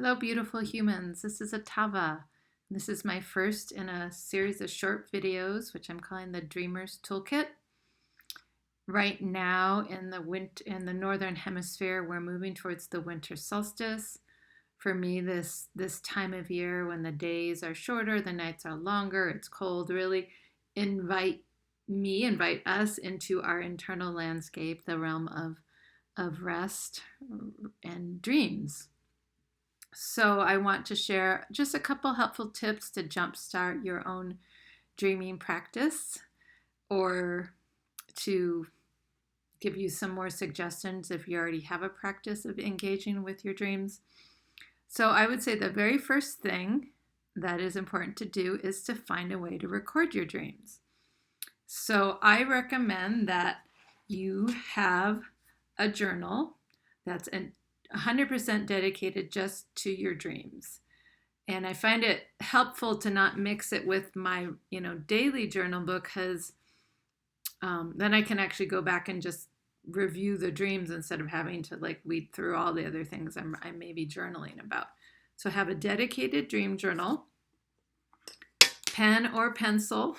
Hello, beautiful humans. This is Atava. This is my first in a series of short videos, which I'm calling the Dreamer's Toolkit. Right now in the northern hemisphere, we're moving towards the winter solstice. For me, this time of year when the days are shorter, the nights are longer, it's cold, really invite us into our internal landscape, the realm of rest and dreams. So I want to share just a couple helpful tips to jumpstart your own dreaming practice, or to give you some more suggestions if you already have a practice of engaging with your dreams. So I would say the very first thing that is important to do is to find a way to record your dreams. So I recommend that you have a journal that's 100% dedicated just to your dreams. And I find it helpful to not mix it with my, daily journal book, because then I can actually go back and just review the dreams instead of having to weed through all the other things I may be journaling about. So have a dedicated dream journal, pen or pencil,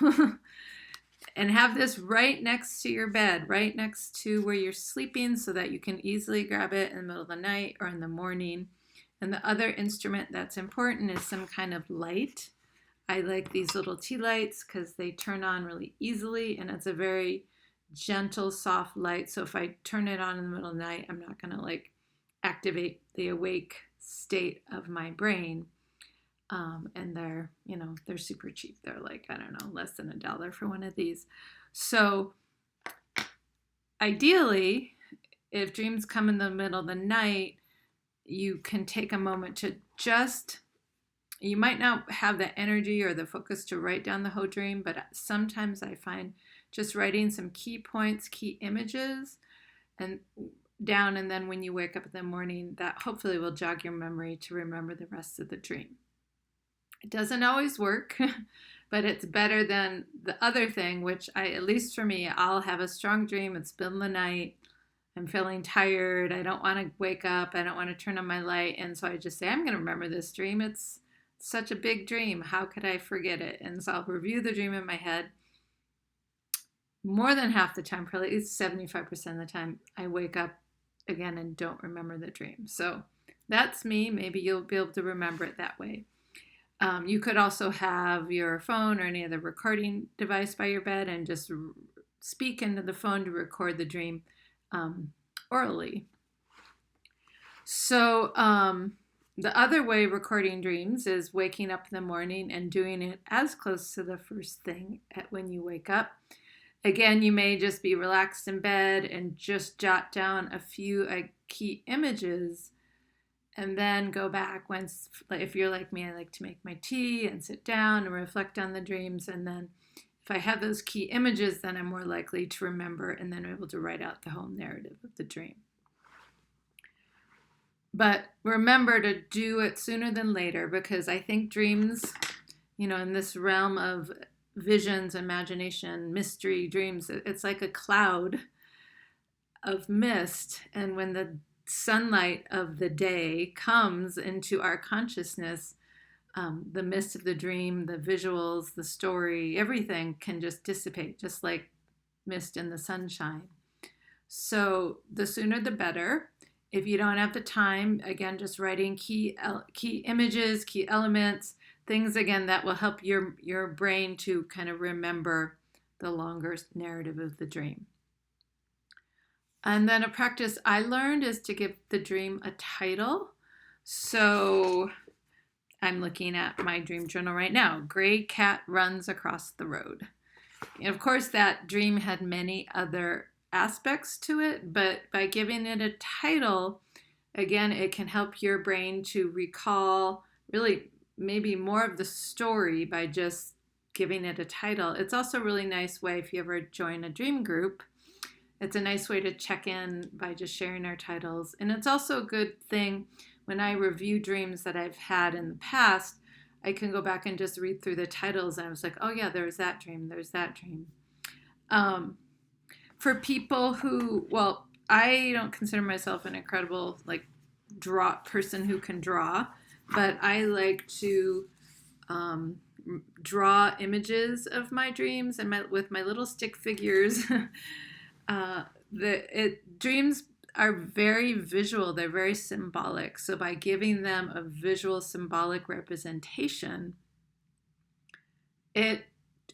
and have this right next to your bed, right next to where you're sleeping, so that you can easily grab it in the middle of the night or in the morning. And the other instrument that's important is some kind of light. I like these little tea lights because they turn on really easily, and it's a very gentle, soft light. So if I turn it on in the middle of the night, I'm not going to activate the awake state of my brain. And they're super cheap. They're less than $1 for one of these. So ideally, if dreams come in the middle of the night, you can take a moment to you might not have the energy or the focus to write down the whole dream, but sometimes I find just writing some key points, key images, and down, and then when you wake up in the morning, that hopefully will jog your memory to remember the rest of the dream. It doesn't always work, but it's better than the other thing, which at least for me, I'll have a strong dream. It's been the night. I'm feeling tired. I don't want to wake up. I don't want to turn on my light. And so I just say, I'm going to remember this dream. It's such a big dream. How could I forget it? And so I'll review the dream in my head. More than half the time, probably at least 75% of the time, I wake up again and don't remember the dream. So that's me. Maybe you'll be able to remember it that way. You could also have your phone or any other recording device by your bed and just speak into the phone to record the dream orally. So the other way recording dreams is waking up in the morning and doing it as close to the first thing when you wake up. Again, you may just be relaxed in bed and just jot down a few key images, and then go back if you're like me, I like to make my tea and sit down and reflect on the dreams. And then if I have those key images, then I'm more likely to remember and then able to write out the whole narrative of the dream. But remember to do it sooner than later, because I think dreams, in this realm of visions, imagination, mystery, dreams, it's like a cloud of mist. And when the sunlight of the day comes into our consciousness, the mist of the dream, the visuals, the story, everything can just dissipate, just like mist in the sunshine. So the sooner the better. If you don't have the time, again, just writing key images, key elements, things, again, that will help your brain to kind of remember the longer narrative of the dream. And then a practice I learned is to give the dream a title. So I'm looking at my dream journal right now. Gray cat runs across the road. And of course, that dream had many other aspects to it, but by giving it a title, again, it can help your brain to recall really maybe more of the story by just giving it a title. It's also a really nice way, if you ever join a dream group, it's a nice way to check in by just sharing our titles. And it's also a good thing when I review dreams that I've had in the past, I can go back and just read through the titles, and I was like, oh yeah, there's that dream, there's that dream. For people who, I don't consider myself an incredible person who can draw, but I like to draw images of my dreams and with my little stick figures. Dreams are very visual, they're very symbolic. So by giving them a visual symbolic representation, it,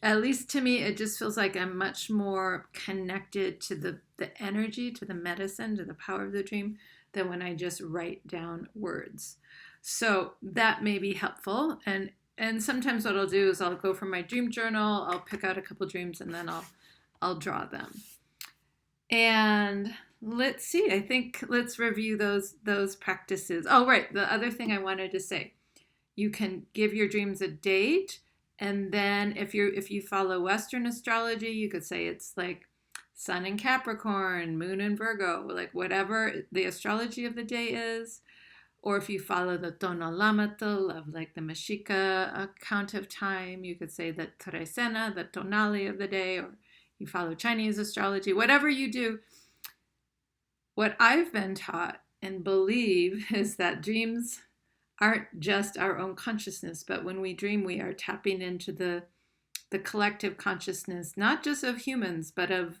at least to me, it just feels like I'm much more connected to the energy, to the medicine, to the power of the dream than when I just write down words. So that may be helpful. And sometimes what I'll do is I'll go from my dream journal, I'll pick out a couple dreams, and then I'll draw them. And let's see, I think let's review those practices. Oh, right, the other thing I wanted to say, you can give your dreams a date, and then if you follow Western astrology, you could say it's like Sun in Capricorn, Moon in Virgo, like whatever the astrology of the day is. Or if you follow the tonalamatl of like the Mexica account of time, you could say the Trecena, the tonali of the day, or you follow Chinese astrology, whatever you do. What I've been taught and believe is that dreams aren't just our own consciousness, but when we dream, we are tapping into the collective consciousness, not just of humans, but of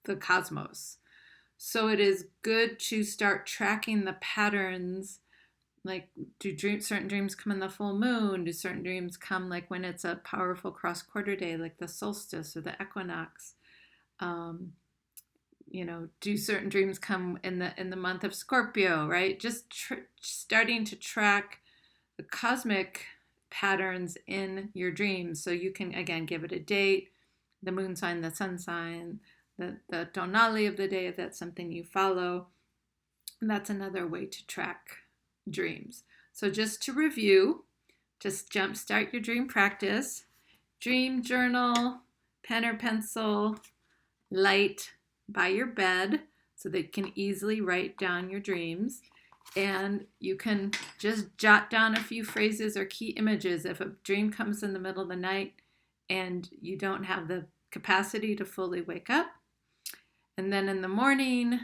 the cosmos. So it is good to start tracking the patterns. Like, do certain dreams come in the full moon? Do certain dreams come like when it's a powerful cross-quarter day, like the solstice or the equinox? Do certain dreams come in the month of Scorpio, right? Just starting to track the cosmic patterns in your dreams, so you can again give it a date, the moon sign, the sun sign, the tonali of the day if that's something you follow. And that's another way to track dreams. So just to review, just jumpstart your dream practice. Dream journal, pen or pencil, light by your bed so that you can easily write down your dreams. And you can just jot down a few phrases or key images if a dream comes in the middle of the night and you don't have the capacity to fully wake up. And then in the morning,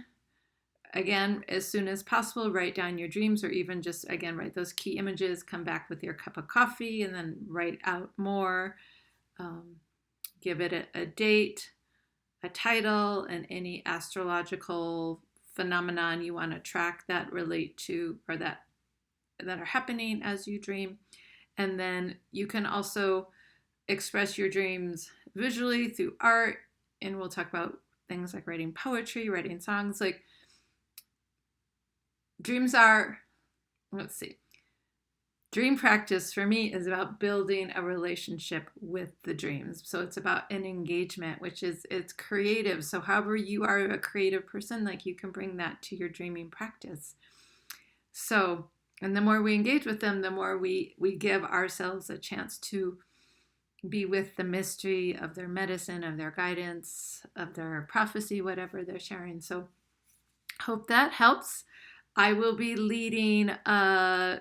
again, as soon as possible, write down your dreams, or even just, again, write those key images, come back with your cup of coffee, and then write out more. Give it a date, a title, and any astrological phenomenon you want to track that relate to or that are happening as you dream. And then you can also express your dreams visually through art, and we'll talk about things like writing poetry, writing songs. Like, dreams are, dream practice for me is about building a relationship with the dreams. So it's about an engagement, it's creative. So however you are a creative person, like, you can bring that to your dreaming practice. So, and the more we engage with them, the more we give ourselves a chance to be with the mystery of their medicine, of their guidance, of their prophecy, whatever they're sharing. So hope that helps. I will be leading a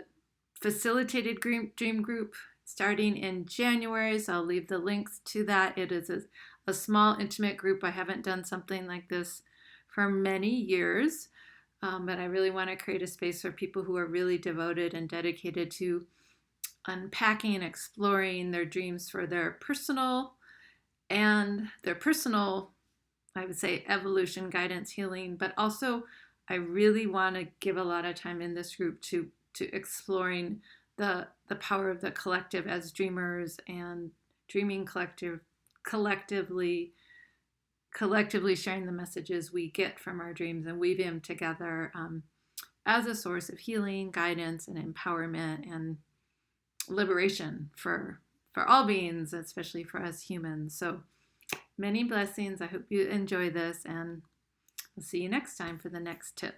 facilitated dream group starting in January, so I'll leave the links to that. It is a small, intimate group. I haven't done something like this for many years, but I really want to create a space for people who are really devoted and dedicated to unpacking and exploring their dreams for their personal, I would say, evolution, guidance, healing, but also I really want to give a lot of time in this group to exploring the power of the collective as dreamers and dreaming collectively sharing the messages we get from our dreams and weave them together as a source of healing, guidance, and empowerment and liberation for all beings, especially for us humans. So many blessings. I hope you enjoy this, and I'll see you next time for the next tip.